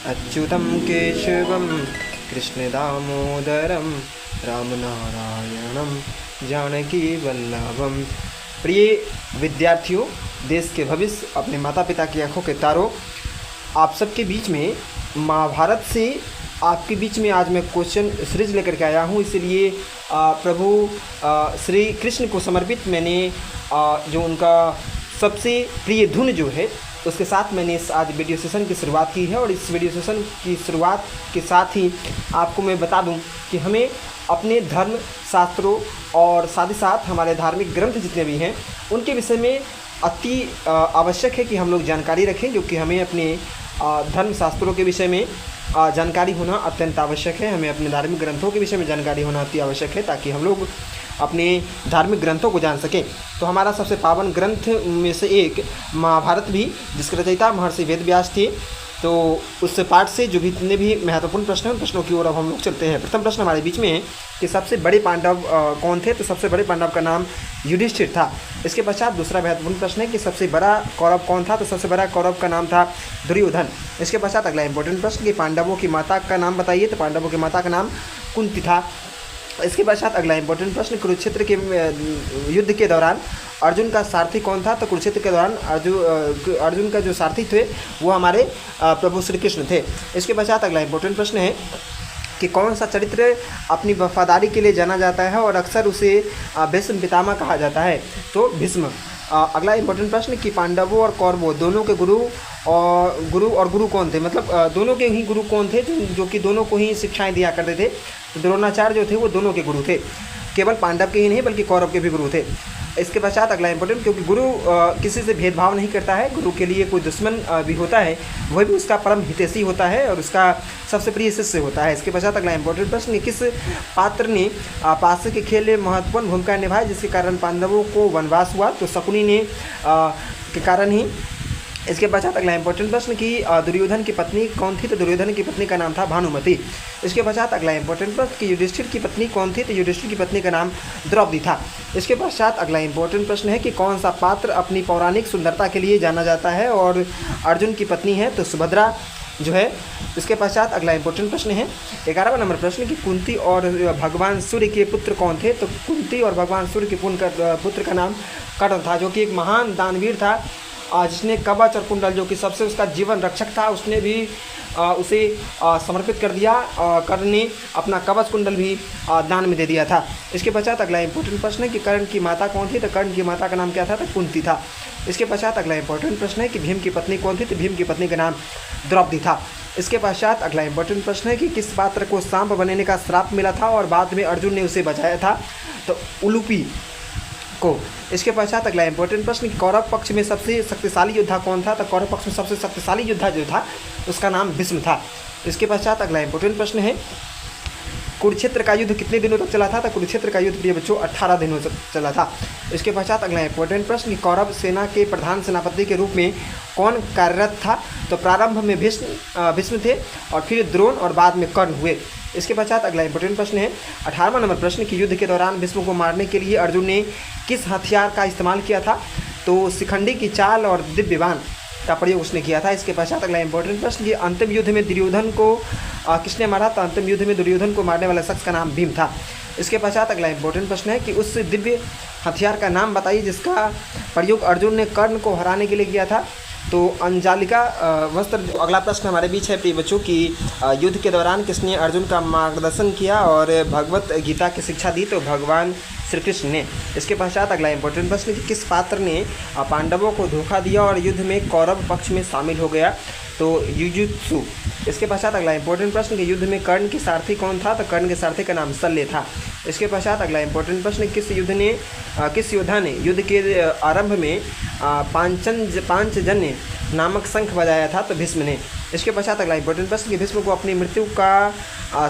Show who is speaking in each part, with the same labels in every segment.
Speaker 1: अच्युतं केशवं कृष्णदामोदरं रामनारायणं जानकीवल्लभम। प्रिय विद्यार्थियों, देश के भविष्य, अपने माता पिता की आंखों के तारों, आप सबके बीच में महाभारत से आपके बीच में आज मैं क्वेश्चन सीरीज लेकर के आया हूँ। इसलिए प्रभु श्री कृष्ण को समर्पित मैंने जो उनका सबसे प्रिय धुन जो है उसके साथ मैंने इस आज वीडियो सेशन की शुरुआत की है। और इस वीडियो सेशन की शुरुआत के साथ ही आपको मैं बता दूं कि हमें अपने धर्म शास्त्रों और साथ ही साथ हमारे धार्मिक ग्रंथ जितने भी हैं उनके विषय में अति आवश्यक है कि हम लोग जानकारी रखें, क्योंकि हमें अपने धर्म शास्त्रों के विषय में जानकारी होना अत्यंत आवश्यक है। हमें अपने धार्मिक ग्रंथों के विषय में जानकारी होना अति आवश्यक है, ताकि हम लोग अपने धार्मिक ग्रंथों को जान सकें। तो हमारा सबसे पावन ग्रंथ में से एक महाभारत भी, जिसके रचयिता महर्षि वेदव्यास थे। तो उस पाठ से जो भी जितने भी महत्वपूर्ण प्रश्न हैं, प्रश्नों की ओर अब हम लोग चलते हैं। प्रथम प्रश्न हमारे बीच में है कि सबसे बड़े पांडव कौन थे। तो सबसे बड़े पांडव का नाम युधिष्ठिर था। इसके पश्चात दूसरा महत्वपूर्ण प्रश्न है कि सबसे बड़ा कौरव कौन था। तो सबसे बड़ा कौरव का नाम था दुर्योधन। इसके पश्चात अगला इंपॉर्टेंट प्रश्न कि पांडवों की माता का नाम बताइए। तो पांडवों की माता का नाम कुंती था। इसके पश्चात अगला इंपॉर्टेंट प्रश्न, कुरुक्षेत्र के युद्ध के दौरान अर्जुन का सारथी कौन था। तो कुरुक्षेत्र के दौरान अर्जुन का जो सारथी थे वो हमारे प्रभु श्री कृष्ण थे। इसके पश्चात अगला इंपॉर्टेंट प्रश्न है कि कौन सा चरित्र अपनी वफादारी के लिए जाना जाता है और अक्सर उसे भीष्म पितामह कहा जाता है। तो भीष्म। अगला इंपॉर्टेंट प्रश्न कि पांडवों और कौरवों दोनों के गुरु कौन थे। मतलब दोनों के ही गुरु कौन थे जो कि दोनों को ही शिक्षाएं दिया करते थे। तो द्रोणाचार्य जो थे वो दोनों के गुरु थे, केवल पांडव के ही नहीं बल्कि कौरव के भी गुरु थे। इसके पश्चात अगला इंपॉर्टेंट, क्योंकि गुरु किसी से भेदभाव नहीं करता है। गुरु के लिए कोई दुश्मन भी होता है, वह भी उसका परम हितैषी होता है और उसका सबसे प्रिय शिष्य होता है। इसके पश्चात अगला इंपॉर्टेंट प्रश्न, किस पात्र ने पास के खेल में महत्वपूर्ण भूमिका निभाई जिसके कारण पांडवों को वनवास हुआ। तो शकुनी ने के कारण ही। इसके पश्चात अगला इंपॉर्टेंट प्रश्न कि दुर्योधन की पत्नी कौन थी। तो दुर्योधन की पत्नी का नाम था भानुमति। इसके पश्चात अगला इंपॉर्टेंट प्रश्न कि युधिष्ठिर की पत्नी कौन थी। तो युधिष्ठिर की पत्नी का नाम द्रौपदी था। इसके पश्चात अगला इंपॉर्टेंट प्रश्न है कि कौन सा पात्र अपनी पौराणिक सुंदरता के लिए जाना जाता है और अर्जुन की पत्नी है तो सुभद्रा जो है। इसके पश्चात अगला इंपॉर्टेंट प्रश्न है 11वां नंबर प्रश्न कि कुंती और भगवान सूर्य के पुत्र कौन थे। तो कुंती और भगवान सूर्य के पुत्र का नाम कर्ण था, जो कि एक महान दानवीर था जिसने कवच और कुंडल, जो कि सबसे उसका जीवन रक्षक था, उसने भी उसे समर्पित कर दिया। कर्ण ने अपना कवच कुंडल भी दान में दे दिया था। इसके पश्चात अगला इंपॉर्टेंट प्रश्न है कि कर्ण की माता कौन थी। तो कर्ण की माता का नाम क्या था। तो कुंती था। इसके पश्चात अगला इंपॉर्टेंट प्रश्न है कि भीम की पत्नी कौन थी। तो भीम की पत्नी का नाम द्रौपदी था। इसके पश्चात अगला इंपॉर्टेंट प्रश्न है कि किस पात्र को सांप बनने का श्राप मिला था और बाद में अर्जुन ने उसे बचाया था। तो उलूपी को। इसके पश्चात अगला इंपॉर्टेंट प्रश्न, कौरव पक्ष में सबसे शक्तिशाली योद्धा कौन था। तो कौरव पक्ष में सबसे शक्तिशाली योद्धा जो था उसका नाम भीष्म था। इसके पश्चात अगला इंपॉर्टेंट प्रश्न है कुरुक्षेत्र का युद्ध कितने दिनों तक चला था। तो कुरुक्षेत्र का युद्ध प्रिय बच्चों 18 दिनों तक चला था। इसके पश्चात अगला इंपॉर्टेंट प्रश्न, कौरव सेना के प्रधान सेनापति के रूप में कौन कार्यरत था। तो प्रारंभ में भीष्म थे और फिर द्रोण और बाद में कर्ण हुए। इसके पश्चात अगला इंपॉर्टेंट प्रश्न है 18वां नंबर प्रश्न कि युद्ध के दौरान भीष्म को मारने के लिए अर्जुन ने किस हथियार का इस्तेमाल किया था। तो शिखंडी की चाल और दिव्य बाण का प्रयोग उसने किया था। इसके पश्चात अगला इंपॉर्टेंट प्रश्न कि अंतिम युद्ध में दुर्योधन को किसने मारा। तो अंतिम युद्ध में दुर्योधन को मारने वाला शख्स का नाम भीम था। इसके पश्चात अगला इंपॉर्टेंट प्रश्न है कि उस दिव्य हथियार का नाम बताइए जिसका प्रयोग अर्जुन ने कर्ण को हराने के लिए किया था। तो अंजालिका वस्त्र। अगला प्रश्न हमारे बीच है प्रिय बच्चों की युद्ध के दौरान किसने अर्जुन का मार्गदर्शन किया और भगवत गीता की शिक्षा दी। तो भगवान श्री कृष्ण ने। इसके पश्चात अगला इंपॉर्टेंट प्रश्न कि किस पात्र ने पांडवों को धोखा दिया और युद्ध में कौरव पक्ष में शामिल हो गया। तो युयुत्सु। इसके पश्चात अगला इंपॉर्टेंट प्रश्न कि युद्ध में कर्ण की सारथी कौन था। तो कर्ण के सारथी का नाम शल्य था। इसके पश्चात अगला इंपॉर्टेंट प्रश्न, किस योद्धा ने युद्ध के आरंभ में पांचजन्य नामक शंख बजाया था। तो भीष्म ने। इसके पश्चात अगला इंपॉर्टेंट प्रश्न कि भीष्म को अपनी मृत्यु का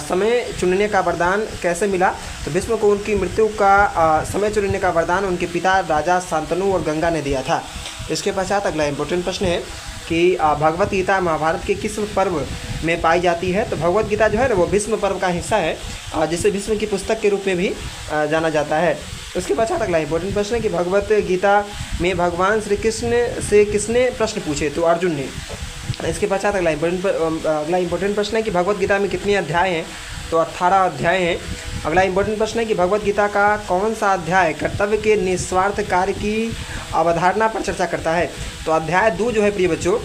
Speaker 1: समय चुनने का वरदान कैसे मिला। तो भीष्म को उनकी मृत्यु का समय चुनने का वरदान उनके पिता राजा शांतनु और गंगा ने दिया था। इसके पश्चात अगला इंपॉर्टेंट प्रश्न है कि भगवत गीता महाभारत के किस पर्व में पाई जाती है। तो भगवत गीता जो है ना वो भीष्म पर्व का हिस्सा है, जिसे भीष्म की पुस्तक के रूप में भी जाना जाता है। उसके पश्चात अगला इंपॉर्टेंट प्रश्न है कि भगवत गीता में भगवान श्री कृष्ण से किसने प्रश्न पूछे। तो अर्जुन ने। इसके पश्चात अगला इंपॉर्टेंट प्रश्न है कि भगवत गीता में कितने अध्याय हैं? तो 18 अध्याय हैं। अगला इंपॉर्टेंट प्रश्न है कि भगवत गीता का कौन सा अध्याय कर्तव्य के निस्वार्थ कार्य की अवधारणा पर चर्चा करता है? तो अध्याय 2 जो है प्रिय बच्चों,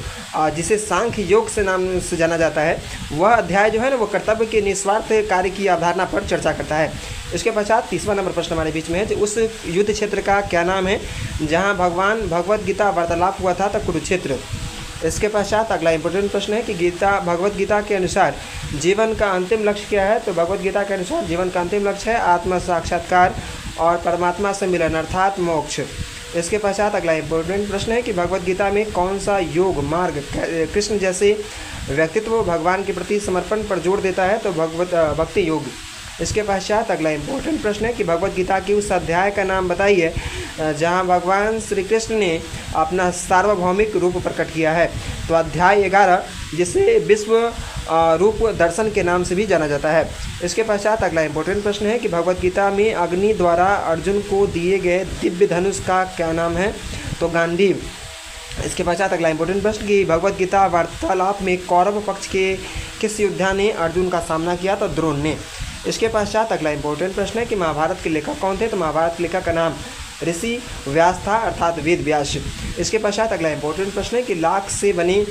Speaker 1: जिसे सांख्य योग से नाम से जाना जाता है, वह अध्याय जो है ना वो कर्तव्य के निस्वार्थ कार्य की अवधारणा पर चर्चा करता है। इसके पश्चात 30वां नंबर प्रश्न हमारे बीच में है, उस युद्ध क्षेत्र का क्या नाम है जहाँ भगवान भगवत गीता वार्तालाप हुआ था? तो कुरुक्षेत्र। इसके पश्चात अगला इंपॉर्टेंट प्रश्न है कि भगवत गीता के अनुसार जीवन का अंतिम लक्ष्य क्या है? तो भगवत गीता के अनुसार जीवन का अंतिम लक्ष्य है आत्म साक्षात्कार और परमात्मा से मिलन अर्थात मोक्ष। इसके पश्चात अगला इंपॉर्टेंट प्रश्न है कि भगवत गीता में कौन सा योग मार्ग कृष्ण जैसे व्यक्तित्व भगवान के प्रति समर्पण पर जोर देता है? तो भक्ति योग। इसके पश्चात अगला इंपॉर्टेंट प्रश्न है कि भगवत गीता की उस अध्याय का नाम बताइए जहां भगवान श्री कृष्ण ने अपना सार्वभौमिक रूप प्रकट किया है? तो अध्याय 11, जिसे विश्व रूप दर्शन के नाम से भी जाना जाता है। इसके पश्चात अगला इंपॉर्टेंट प्रश्न है कि भगवत गीता में अग्नि द्वारा अर्जुन को दिए गए दिव्य धनुष का क्या नाम है? तो गांडीव। इसके पश्चात अगला इंपॉर्टेंट प्रश्न कि भगवत गीता वार्तालाप में कौरव पक्ष के किस योद्धा ने अर्जुन का सामना किया? तो द्रोण ने। इसके पश्चात अगला इंपॉर्टेंट प्रश्न है कि महाभारत के लेखक कौन थे? तो महाभारत के लेखक का नाम ऋषि व्यास था अर्थात वेद व्यास। इसके पश्चात अगला इंपॉर्टेंट प्रश्न है कि लाख से बने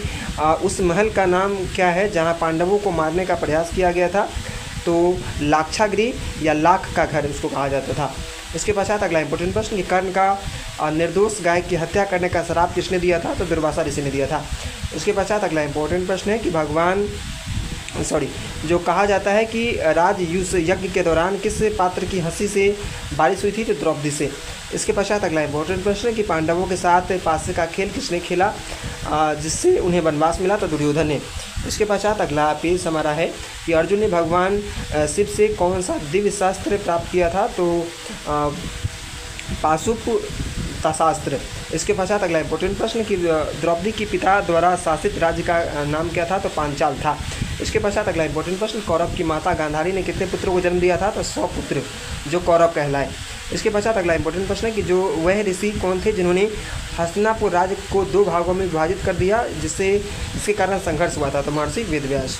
Speaker 1: उस महल का नाम क्या है जहां पांडवों को मारने का प्रयास किया गया था? तो लाक्षागृह या लाख का घर उसको कहा जाता था। इसके पश्चात अगला इंपॉर्टेंट प्रश्न कि कर्ण का निर्दोष गाय की हत्या करने का श्राप किसने दिया था? तो दुर्वासा ऋषि ने दिया था। इसके पश्चात अगला इंपॉर्टेंट प्रश्न है कि जो कहा जाता है कि राजयूष यज्ञ के दौरान किस पात्र की हंसी से बारिश हुई थी? तो द्रौपदी से। इसके पश्चात अगला इंपॉर्टेंट प्रश्न है कि पांडवों के साथ पासे का खेल किसने खेला जिससे उन्हें वनवास मिला? तो दुर्योधन ने। इसके पश्चात अगला पेज हमारा है कि अर्जुन ने भगवान शिव से कौन सा दिव्य शास्त्र प्राप्त किया था? तो पाशुपतास्त्र। इसके पश्चात अगला इंपॉर्टेंट प्रश्न कि द्रौपदी के पिता द्वारा शासित राज्य का नाम क्या था? तो पांचाल था। इसके पश्चात अगला इंपॉर्टेंट प्रश्न कौरव की माता गांधारी ने कितने पुत्रों को जन्म दिया था? तो 100 पुत्र जो कौरव कहलाए। इसके पश्चात अगला इंपॉर्टेंट प्रश्न है कि जो वह ऋषि कौन थे जिन्होंने हस्तिनापुर राज्य को 2 भागों में विभाजित कर दिया जिसके कारण संघर्ष हुआ था? तो महर्षि वेदव्यास।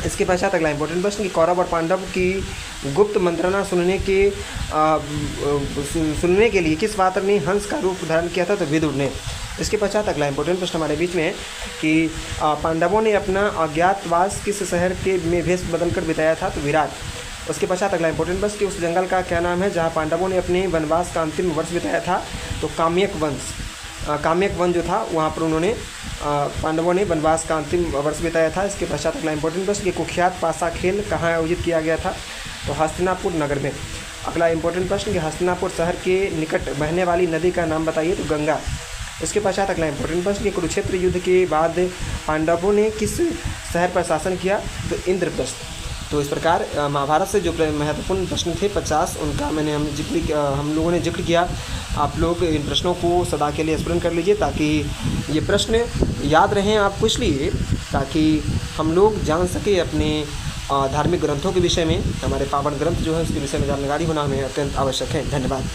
Speaker 1: इसके पश्चात अगला इंपॉर्टेंट प्रश्न कि कौरव और पांडव की गुप्त मंत्रणा सुनने के लिए किस पात्र ने हंस का रूप धारण किया था? तो विदुर ने। इसके पश्चात अगला इंपॉर्टेंट प्रश्न हमारे बीच में है कि पांडवों ने अपना अज्ञातवास किस शहर में भेष बदलकर बिताया था? तो विराट। उसके पश्चात अगला इंपॉर्टेंट प्रश्न कि उस जंगल का क्या नाम है जहाँ पांडवों ने अपने वनवास का अंतिम वर्ष बिताया था? तो काम्यक वन जो था वहाँ पर उन्होंने पांडवों ने वनवास का अंतिम वर्ष बिताया था। इसके पश्चात अगला इंपॉर्टेंट प्रश्न कि कुख्यात पासा खेल कहाँ आयोजित किया गया था? तो हस्तिनापुर नगर में। अगला इंपॉर्टेंट प्रश्न कि हस्तिनापुर शहर के निकट बहने वाली नदी का नाम बताइए? तो गंगा। इसके पश्चात अगला इंपॉर्टेंट प्रश्न कि कुरुक्षेत्र युद्ध के बाद पांडवों ने किस शहर पर शासन किया? तो इंद्रप्रस्थ। तो इस प्रकार महाभारत से जो महत्वपूर्ण प्रश्न थे 50 उनका हम लोगों ने जिक्र किया। आप लोग इन प्रश्नों को सदा के लिए स्मरण कर लीजिए ताकि ये प्रश्न याद रहें आपको, इसलिए ताकि हम लोग जान सके अपने धार्मिक ग्रंथों के विषय में। हमारे पावन ग्रंथ जो है उसके विषय में जानकारी होना हमें अत्यंत आवश्यक है। धन्यवाद।